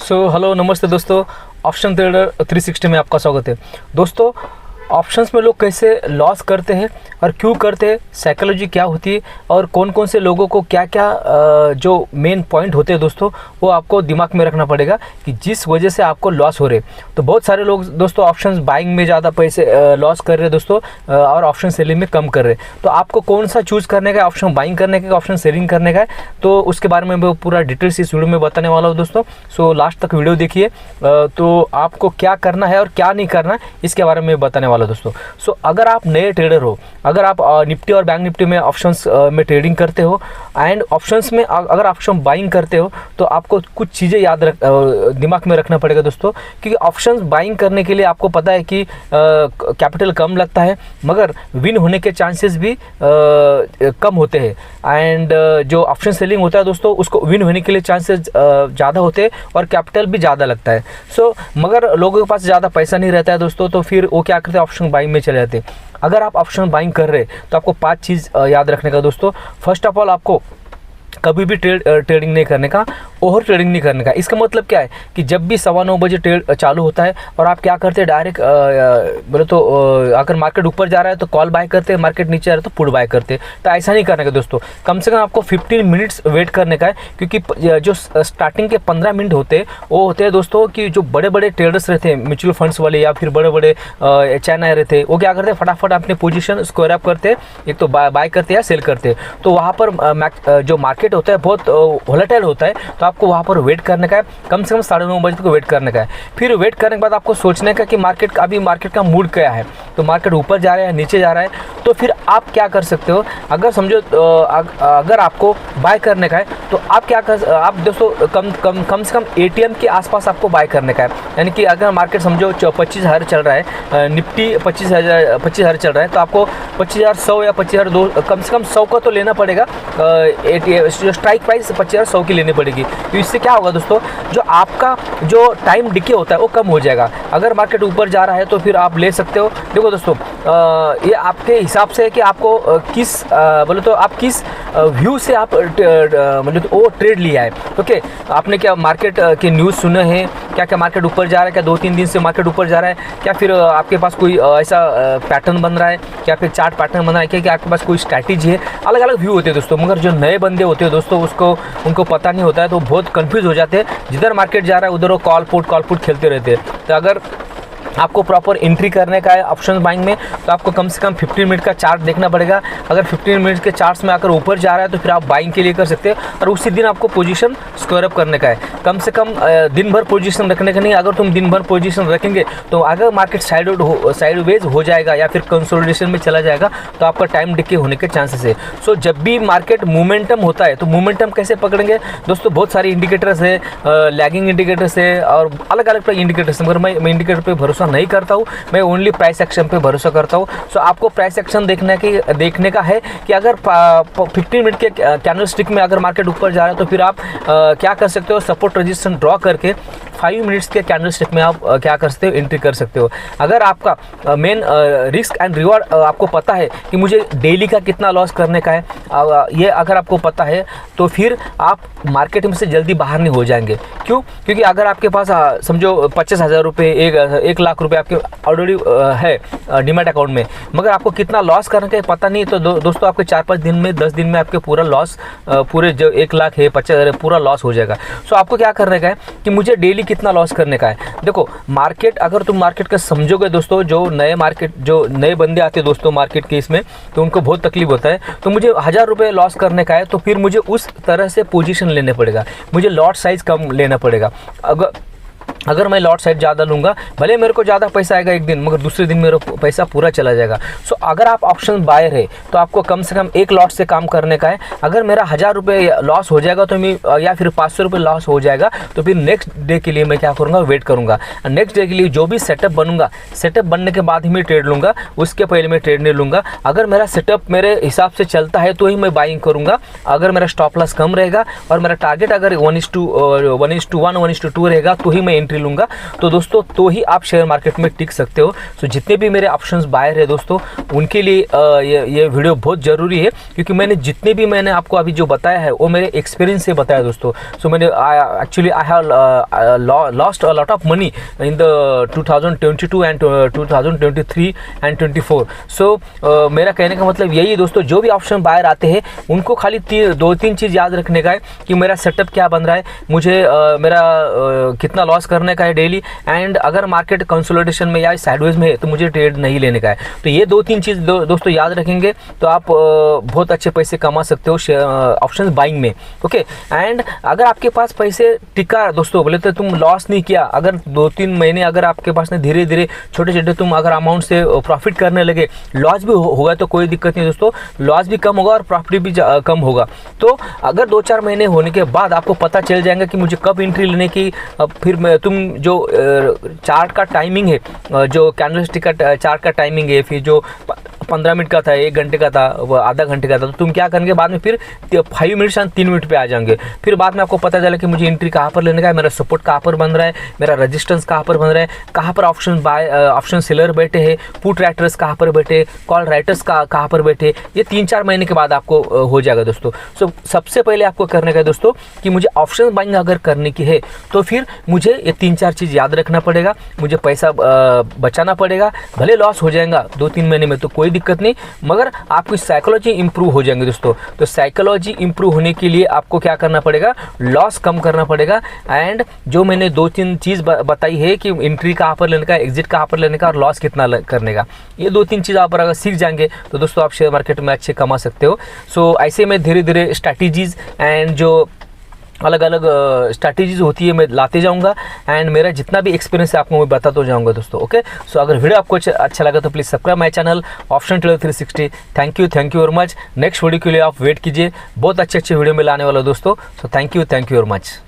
Hello नमस्ते दोस्तों। Option trader 360 में आपका स्वागत है। दोस्तों, ऑप्शंस में लोग कैसे लॉस करते हैं और क्यों करते हैं, साइकोलॉजी क्या होती है और कौन कौन से लोगों को क्या क्या जो मेन पॉइंट होते हैं दोस्तों, वो आपको दिमाग में रखना पड़ेगा कि जिस वजह से आपको लॉस हो रहे। तो बहुत सारे लोग दोस्तों ऑप्शंस बाइंग में ज़्यादा पैसे लॉस कर रहे हैं दोस्तों, और ऑप्शन सेलिंग में कम कर रहे हैं। तो आपको कौन सा चूज़ करने का है, ऑप्शन बाइंग करने का, ऑप्शन सेलिंग करने का है, तो उसके बारे में मैं पूरा डिटेल्स इस वीडियो में बताने वाला हूँ दोस्तों। सो लास्ट तक वीडियो देखिए, तो आपको क्या करना है और क्या नहीं करना इसके बारे में बताने वाला दोस्तों। सो अगर आप नए ट्रेडर हो, अगर आप निफ्टी और बैंक निफ्टी में ऑप्शंस में ट्रेडिंग करते हो एंड ऑप्शंस में अगर ऑप्शन बाइंग करते हो, तो आपको कुछ चीज़ें दिमाग में रखना पड़ेगा दोस्तों। क्योंकि ऑप्शंस बाइंग करने के लिए आपको पता है कि कैपिटल कम लगता है, मगर विन होने के चांसेस भी कम होते हैं। एंड जो ऑप्शन सेलिंग होता है दोस्तों, उसको विन होने के लिए चांसेस ज़्यादा होते हैं और कैपिटल भी ज़्यादा लगता है। सो मगर लोगों के पास ज़्यादा पैसा नहीं रहता है दोस्तों, तो फिर वो क्या करते हैं, ऑप्शन बाइंग में चले जाते हैं। अगर आप ऑप्शन बाइंग कर रहे हैं तो आपको 5 चीज़ याद रखने का दोस्तों। फर्स्ट ऑफ ऑल, आपको कभी भी ट्रेडिंग नहीं करने का, ओवर ट्रेडिंग नहीं करने का। इसका मतलब क्या है कि जब भी 9:15 बजे ट्रेड चालू होता है और आप क्या करते हैं, डायरेक्ट बोले तो अगर मार्केट ऊपर जा रहा है तो कॉल बाय करते हैं, मार्केट नीचे आ रहा है तो पुट बाय करते हैं। तो ऐसा नहीं करने का दोस्तों। कम से कम आपको 15 मिनट्स वेट करने का है, क्योंकि जो स्टार्टिंग के 15 मिनट होते हैं वो होते हैं दोस्तों कि जो बड़े बड़े ट्रेडर्स रहते हैं, म्यूचुअल फंड्स वाले या फिर बड़े बड़े चैनल रहते हैं, वो क्या करते हैं, फटाफट अपने पोजीशन स्क्वायर अप करते हैं, एक तो बाय करते हैं या सेल करते हैं। तो वहाँ पर जो मार्केट होता है बहुत वोलेटाइल होता है, तो आपको वहाँ पर वेट करने का है, कम से कम 9:30 बजे तक वेट करने का है। फिर वेट करने के बाद आपको सोचने का कि मार्केट का मूड क्या है, तो मार्केट ऊपर जा रहा है नीचे जा रहा है। तो फिर आप क्या कर सकते हो, अगर समझो अगर आपको बाय करने का है तो आप क्या कर, आप दोस्तों कम से कम ATM के आसपास आपको बाय करने का है। यानी कि अगर मार्केट समझो 25,000 चल रहा है, निफ्टी 25,000 चल रहा है, तो आपको 25,100 या 25,200 कम से कम 100 का तो लेना पड़ेगा। स्ट्राइक प्राइस 25,100 की लेनी पड़ेगी। तो इससे क्या होगा दोस्तों, जो आपका जो टाइम डिके होता है वो कम हो जाएगा। अगर मार्केट ऊपर जा रहा है तो फिर आप ले सकते हो। देखो दोस्तों, ये आपके हिसाब से है कि आपको किस बोले तो आप किस व्यू से आप मतलब वो ट्रेड लिया है। ओके, आपने क्या मार्केट के न्यूज़ सुने हैं, क्या क्या मार्केट ऊपर जा रहा है, क्या 2-3 दिन से मार्केट ऊपर जा रहा है, क्या फिर आपके पास कोई ऐसा पैटर्न बन रहा है, क्या फिर चार्ट पैटर्न बन रहा है, क्या आपके पास कोई स्ट्रैटेजी है। अलग अलग व्यू होते हैं दोस्तों, मगर जो नए बंदे होते हैं दोस्तों उनको पता नहीं होता है, तो बहुत कंफ्यूज हो जाते हैं। जिधर मार्केट जा रहा है उधर वो कॉल पुट खेलते रहते हैं। तो अगर आपको प्रॉपर एंट्री करने का है ऑप्शन बाइंग में, तो आपको कम से कम 15 मिनट का चार्ट देखना पड़ेगा। अगर 15 मिनट के चार्ट्स में अगर ऊपर जा रहा है तो फिर आप बाइंग के लिए कर सकते हैं, और उसी दिन आपको पोजीशन स्क्वायर अप करने का है। कम से कम दिन भर पोजीशन रखने का नहीं। अगर तुम दिन भर पोजीशन रखेंगे तो अगर मार्केट साइडवेज हो जाएगा या फिर कंसोलिडेशन में चला जाएगा तो आपका टाइम डिके होने के चांसेस है। सो जब भी मार्केट मोमेंटम होता है तो मोमेंटम कैसे पकड़ेंगे दोस्तों, बहुत सारे इंडिकेटर्स है, लैगिंग इंडिकेटर्स है और अलग अलग इंडिकेटर्स है, मगर मैं इंडिकेटर पर भरोसा नहीं करता हूँ, मैं ओनली प्राइस एक्शन पे भरोसा करता हूँ। सो आपको प्राइस एक्शन देखने का है कि अगर 15 मिनट के कैंडल स्टिक में अगर मार्केट ऊपर जा रहा है तो फिर आप क्या कर सकते हो, सपोर्ट रेजिस्टेंस ड्रॉ करके 5 मिनट्स के कैंडल स्टिक में आप क्या कर सकते हो, एंट्री कर सकते हो। अगर आपका मेन रिस्क एंड रिवॉर्ड आपको पता है कि मुझे डेली का कितना लॉस करने का है, ये अगर आपको पता है तो फिर आप मार्केट में से जल्दी बाहर नहीं हो जाएंगे। क्यों? क्योंकि अगर आपके पास समझो 50,000 रुपये, 1 लाख रुपये आपके ऑलरेडी है डीमैट अकाउंट में, मगर आपको कितना लॉस करने का पता नहीं, तो दोस्तों आपके 4-5 दिन में 10 दिन में आपके पूरा लॉस, पूरे जो 1 लाख है 50,000 पूरा लॉस हो जाएगा। सो आपको क्या करने का है कि मुझे डेली कितना लॉस करने का है। देखो मार्केट, अगर तुम मार्केट का समझोगे दोस्तों, जो नए बंदे आते हैं दोस्तों मार्केट के इसमें, तो उनको बहुत तकलीफ होता है। तो मुझे 1,000 रुपये लॉस करने का है, तो फिर मुझे उस तरह से पोजीशन लेने पड़ेगा, मुझे लॉट साइज कम लेना पड़ेगा। अगर मैं लॉट साइज ज़्यादा लूँगा, भले मेरे को ज़्यादा पैसा आएगा एक दिन, मगर दूसरे दिन मेरा पैसा पूरा चला जाएगा। सो अगर आप ऑप्शन बायर है तो आपको कम से कम एक लॉट से काम करने का है। अगर मेरा 1,000 रुपये लॉस हो जाएगा तो मैं, या फिर 500 रुपये लॉस हो जाएगा, तो फिर नेक्स्ट डे के लिए मैं क्या करूँगा, वेट करूँगा। नेक्स्ट डे के लिए जो भी सेटअप बनूंगा, सेटअप बनने के बाद ही मैं ट्रेड लूँगा, उसके पहले मैं ट्रेड नहीं लूँगा। अगर मेरा सेटअप मेरे हिसाब से चलता है तो ही मैं बाइंग करूँगा। अगर मेरा स्टॉप लॉस कम रहेगा और मेरा टारगेट अगर 1:1, 1:2 रहेगा तो ही मैं एंट्री लूँगा तो दोस्तों तो ही आप शेयर मार्केट में टिक सकते हो। सो जितने भी मेरे ऑप्शंस बायर है दोस्तों उनके लिए ये वीडियो बहुत ज़रूरी है, क्योंकि मैंने आपको अभी जो बताया है वो मेरे एक्सपीरियंस से बताया दोस्तों। सो मैंने actually I have lost a lot of money in the 2022 and 2023 and 24। सो मेरा कहने का मतलब यही है दोस्तों, जो भी ऑप्शन बायर आते हैं उनको खाली 2-3 चीज़ याद रखने का है कि मेरा सेटअप क्या बन रहा है, मुझे मेरा कितना लॉस करने का है डेली, एंड अगर मार्केट कंसोलिडेशन में या साइडवेज में है तो मुझे ट्रेड नहीं लेने का है। तो ये 2-3 चीज़ दोस्तों याद रखेंगे तो आप बहुत अच्छे पैसे कमा सकते हो ऑप्शन बाइंग में। ओके, एंड अगर आपके पास पैसे टिका दोस्तों, बोले तो तुम लॉस नहीं किया, अगर 2-3 महीने अगर आपके पास धीरे धीरे छोटे छोटे तुम अगर अमाउंट से प्रॉफिट करने लगे, लॉस भी होगा तो कोई दिक्कत नहीं दोस्तों, लॉस भी कम होगा और प्रॉफिट भी कम होगा। तो अगर 2-4 महीने होने के बाद आपको पता चल जाएगा कि मुझे कब एंट्री लेने की, फिर तुम जो चार्ट का टाइमिंग है, जो कैंडलस्टिक का चार्ट का टाइमिंग है, फिर जो 15 मिनट का था, 1 घंटे का था, आधा घंटे का था, तो तुम क्या करेंगे बाद में फिर 5 मिनट या 3 मिनट पे आ जाएंगे। फिर बाद में आपको पता चला कि मुझे एंट्री कहाँ पर लेने का है, मेरा सपोर्ट कहाँ पर बन रहा है, मेरा रेजिस्टेंस कहाँ पर बन रहा है, कहाँ पर ऑप्शन सेलर बैठे हैं, पुट राइटर्स कहाँ पर बैठे, कॉल राइटर्स कहाँ पर बैठे, ये 3-4 महीने के बाद आपको हो जाएगा दोस्तों। सो सबसे पहले आपको करने का है दोस्तों कि मुझे ऑप्शन बाइंग अगर करने की है तो फिर मुझे ये 3-4 चीज़ याद रखना पड़ेगा, मुझे पैसा बचाना पड़ेगा, भले लॉस हो जाएगा 2-3 महीने में तो कोई दिक्कत नहीं, मगर आपकी साइकोलॉजी इंप्रूव हो जाएंगे दोस्तों। तो साइकोलॉजी इंप्रूव होने के लिए आपको क्या करना पड़ेगा, लॉस कम करना पड़ेगा, एंड जो मैंने 2-3 चीज़ बताई है कि एंट्री कहाँ पर लेने का, एग्जिट कहाँ पर लेने का और लॉस कितना करने का, ये 2-3 चीज़ आप अगर सीख जाएंगे तो दोस्तों आप शेयर मार्केट में अच्छे कमा सकते हो। सो ऐसे में धीरे धीरे स्ट्रैटेजीज़ एंड जो अलग अलग स्ट्रैटेजीज होती है मैं लाते जाऊंगा, एंड मेरा जितना भी एक्सपीरियंस है आपको मैं बताता जाऊंगा दोस्तों। ओके, सो अगर वीडियो आपको अच्छा लगा तो please subscribe my channel option trader 360। Thank you very much. Next video के लिए आप वेट कीजिए, बहुत अच्छे वीडियो में लाने वाला दोस्तों। So thank you very much.